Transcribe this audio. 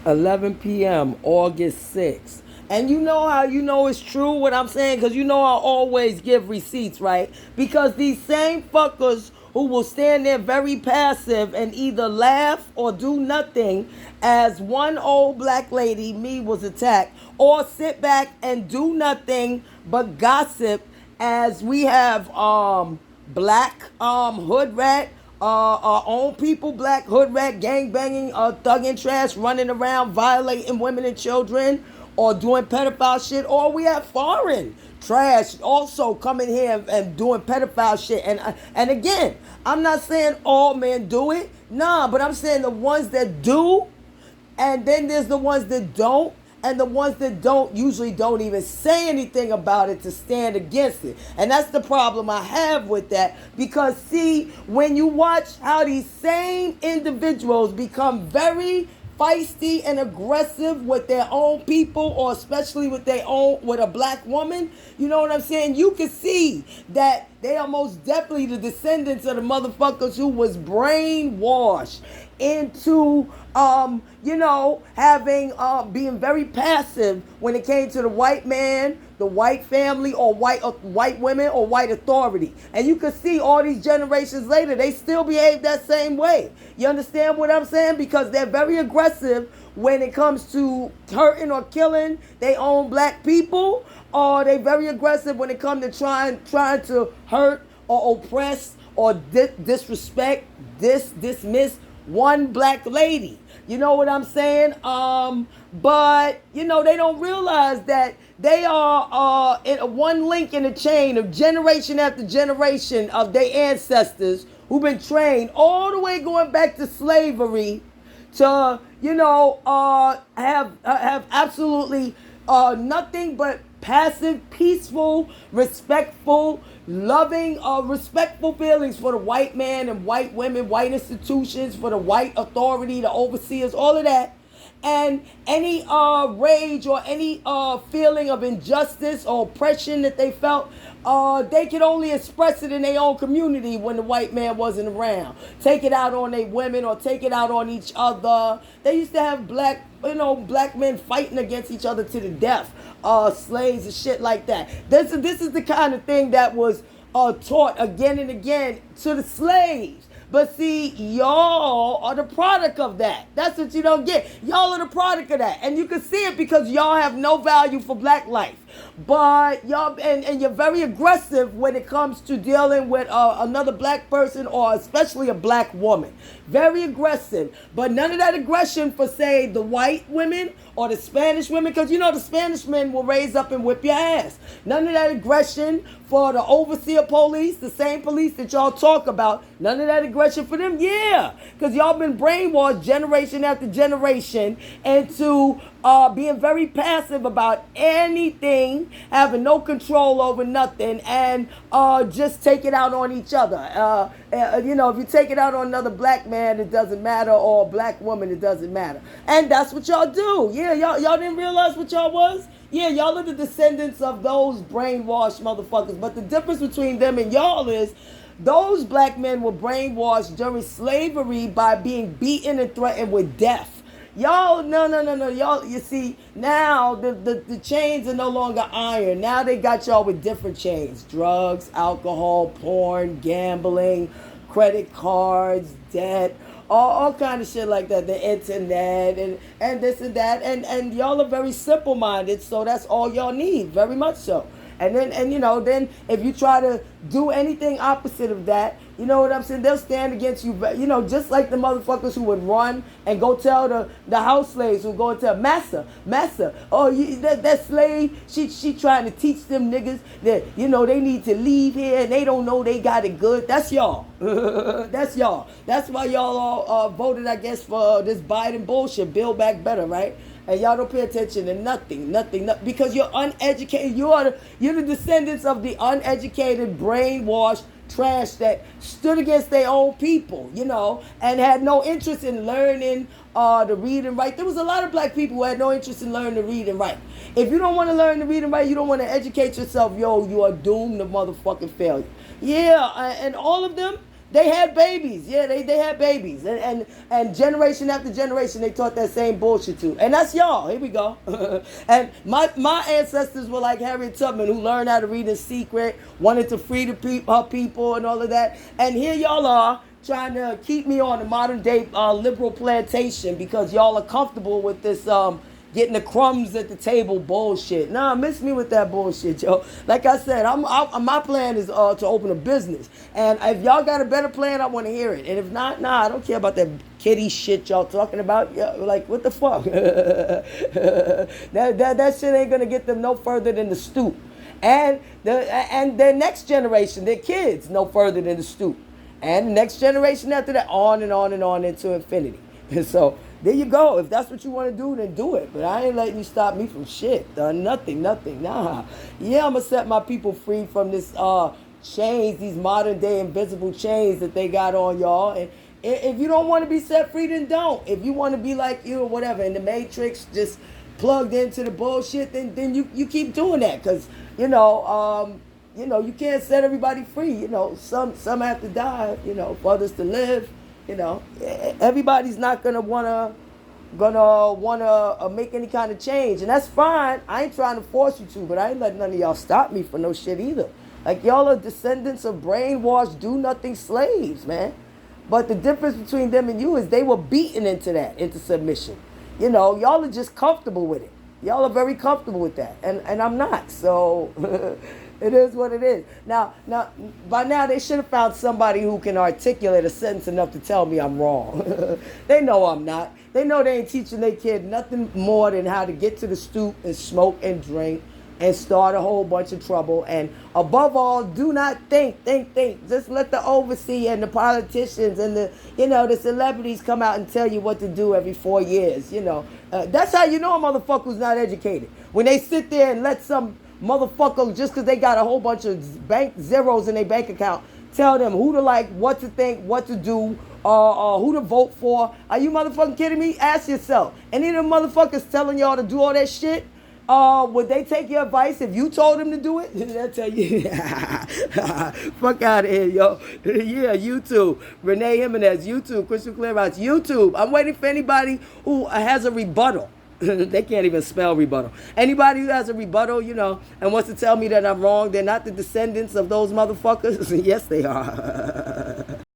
11 p.m. August 6th. And you know how you know it's true what I'm saying? Because you know I always give receipts, right? Because these same fuckers who will stand there very passive and either laugh or do nothing as one old black lady, me, was attacked, or sit back and do nothing but gossip as we have black hood rat, our own people, black hood rat, gang banging, thugging trash, running around, violating women and children, or doing pedophile shit, or we have foreign trash also coming here and doing pedophile shit. And again, I'm not saying all men do it, nah, but I'm saying the ones that do, and then there's the ones that don't. And the ones that don't usually don't even say anything about it to stand against it. And that's the problem I have with that. Because, see, when you watch how these same individuals become very feisty and aggressive with their own people, or especially with a black woman, you know what I'm saying? You can see that they are most definitely the descendants of the motherfuckers who was brainwashed into having being very passive when it came to the white man, the white family, or white women, or white authority. And you can see all these generations later, they still behave that same way. You understand what I'm saying? Because they're very aggressive when it comes to hurting or killing their own black people, or they very aggressive when it comes to trying to hurt or oppress or disrespect, dismiss one black lady. You know what I'm saying? But they don't realize that they are in one link in a chain of generation after generation of their ancestors who've been trained all the way going back to slavery to have absolutely nothing but passive, peaceful, respectful, loving, respectful feelings for the white man and white women, white institutions, for the white authority, the overseers, all of that. And any rage or any feeling of injustice or oppression that they felt, they could only express it in their own community when the white man wasn't around. Take it out on their women or take it out on each other. They used to have black men fighting against each other to the death, slaves and shit like that. This is the kind of thing that was taught again and again to the slaves. But see, y'all are the product of that. That's what you don't get. Y'all are the product of that. And you can see it because y'all have no value for black life. But y'all, and you're very aggressive when it comes to dealing with another black person, or especially a black woman. Very aggressive. But none of that aggression for, say, the white women or the Spanish women, because the Spanish men will raise up and whip your ass. None of that aggression for the overseer police, the same police that y'all talk about. None of that aggression for them, yeah. Because y'all been brainwashed generation after generation into being very passive about anything, having no control over nothing, and just take it out on each other. If you take it out on another black man, it doesn't matter, or a black woman, it doesn't matter. And that's what y'all do. Yeah, y'all didn't realize what y'all was? Yeah, y'all are the descendants of those brainwashed motherfuckers. But the difference between them and y'all is those black men were brainwashed during slavery by being beaten and threatened with death. Y'all, no. Y'all, you see, now the chains are no longer iron. Now they got y'all with different chains. Drugs, alcohol, porn, gambling, credit cards, debt, all kind of shit like that. The internet and this and that. And y'all are very simple-minded, so that's all y'all need, very much so. And then if you try to do anything opposite of that, you know what I'm saying? They'll stand against you, just like the motherfuckers who would run and go tell the house slaves who go and tell Massa, oh, that slave, she trying to teach them niggas that, they need to leave here and they don't know they got it good. That's y'all. That's y'all. That's why y'all all voted, I guess, for this Biden bullshit, Build Back Better, right? And y'all don't pay attention to nothing, because you're uneducated. You're the descendants of the uneducated, brainwashed trash that stood against their own people, and had no interest in learning to read and write. There was a lot of black people who had no interest in learning to read and write. If you don't want to learn to read and write, you don't want to educate yourself, you are doomed to motherfucking failure. Yeah, and all of them, They had babies. Yeah, they had babies. And generation after generation, they taught that same bullshit too. And that's y'all. Here we go. And my ancestors were like Harriet Tubman, who learned how to read in secret, wanted to free her people and all of that. And here y'all are trying to keep me on the modern day liberal plantation because y'all are comfortable with this getting the crumbs at the table bullshit. Nah, miss me with that bullshit, yo. Like I said, my plan is to open a business. And if y'all got a better plan, I want to hear it. And if not, nah, I don't care about that kitty shit y'all talking about. Yeah, like, what the fuck? that shit ain't going to get them no further than the stoop. And their next generation, their kids, no further than the stoop. And the next generation after that, on and on and on into infinity. And so there you go. If that's what you want to do, then do it. But I ain't letting you stop me from shit. Nothing. Nah. Yeah, I'm going to set my people free from this chains, these modern day invisible chains that they got on y'all. And if you don't want to be set free, then don't. If you want to be like you or whatever in the Matrix, just plugged into the bullshit, then you keep doing that. Because, you can't set everybody free. Some have to die, for others to live. Everybody's not gonna wanna make any kind of change, and that's fine. I ain't trying to force you to, but I ain't letting none of y'all stop me for no shit either. Like, y'all are descendants of brainwashed, do-nothing slaves, man. But the difference between them and you is they were beaten into submission. Y'all are just comfortable with it. Y'all are very comfortable with that, and I'm not. So it is what it is. Now, by now they should have found somebody who can articulate a sentence enough to tell me I'm wrong. They know I'm not. They know they ain't teaching their kid nothing more than how to get to the stoop and smoke and drink and start a whole bunch of trouble. And above all, do not think. Just let the overseer and the politicians and the celebrities come out and tell you what to do every 4 years. That's how you know a motherfucker's not educated. When they sit there and let some motherfucker, just because they got a whole bunch of bank zeros in their bank account, tell them who to like, what to think, what to do, who to vote for. Are you motherfucking kidding me? Ask yourself. Any of them motherfuckers telling y'all to do all that shit, would they take your advice if you told them to do it? They'll tell you, fuck out of here, yo. Yeah, YouTube. Renee Jimenez, YouTube. Crystal Clearance, YouTube. I'm waiting for anybody who has a rebuttal. They can't even spell rebuttal. Anybody who has a rebuttal, and wants to tell me that I'm wrong, they're not the descendants of those motherfuckers. Yes, they are.